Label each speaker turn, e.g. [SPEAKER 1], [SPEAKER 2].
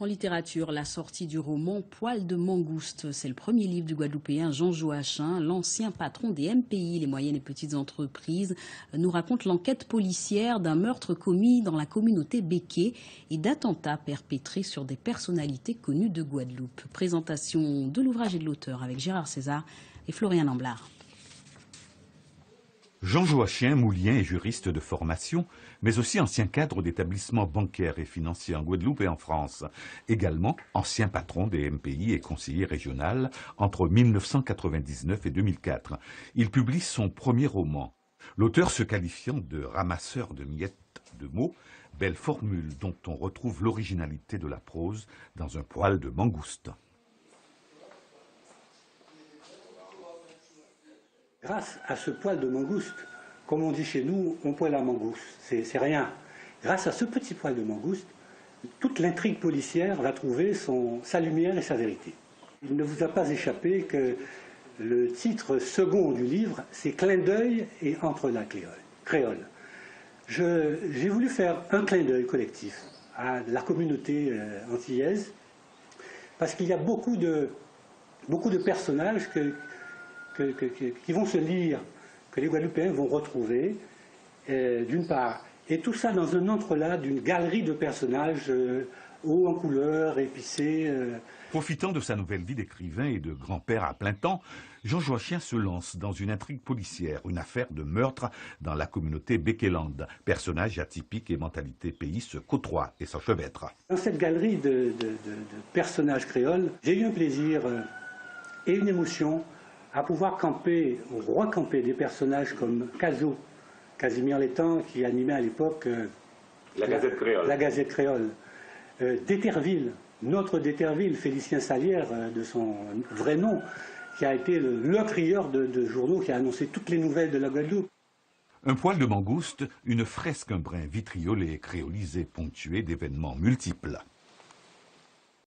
[SPEAKER 1] En littérature, la sortie du roman Poil de mangouste. C'est le premier livre du Guadeloupéen Jean Joachim, l'ancien patron des MPI, les moyennes et petites entreprises, nous raconte l'enquête policière d'un meurtre commis dans la communauté Béquet et d'attentats perpétrés sur des personnalités connues de Guadeloupe. Présentation de l'ouvrage et de l'auteur avec Gérard César et Florian Amblard.
[SPEAKER 2] Jean Joachim Moulien est juriste de formation, mais aussi ancien cadre d'établissements bancaires et financiers en Guadeloupe et en France. Également ancien patron des MPI et conseiller régional entre 1999 et 2004. Il publie son premier roman. L'auteur se qualifiant de ramasseur de miettes de mots, belle formule dont on retrouve l'originalité de la prose dans un poil de mangouste.
[SPEAKER 3] Grâce à ce poil de mangouste, comme on dit chez nous, on poil à mangouste, c'est rien. Grâce à ce petit poil de mangouste, toute l'intrigue policière va trouver sa lumière et sa vérité. Il ne vous a pas échappé que le titre second du livre, c'est Clin d'œil et entre la créole. J'ai voulu faire un clin d'œil collectif à la communauté antillaise, parce qu'il y a beaucoup de personnages qui vont se lire, que les Guadeloupéens vont retrouver, d'une part, et tout ça dans un entrelac d'une galerie de personnages hauts en couleur, épicés.
[SPEAKER 2] Profitant de sa nouvelle vie d'écrivain et de grand-père à plein temps, Jean Joachim se lance dans une intrigue policière, une affaire de meurtre dans la communauté Béqueland. Personnages atypiques et mentalité pays se côtoient et s'enchevêtrent.
[SPEAKER 3] Dans cette galerie de personnages créoles, j'ai eu un plaisir et une émotion à pouvoir recamper des personnages comme Caso, Casimir Létang, qui animait à l'époque la Gazette créole. D'Éterville, notre d'Éterville, Félicien Salière, de son vrai nom, qui a été le crieur de journaux qui a annoncé toutes les nouvelles de la Guadeloupe.
[SPEAKER 2] Un poil de mangouste, une fresque un brin vitriolé et créolisé ponctuée d'événements multiples.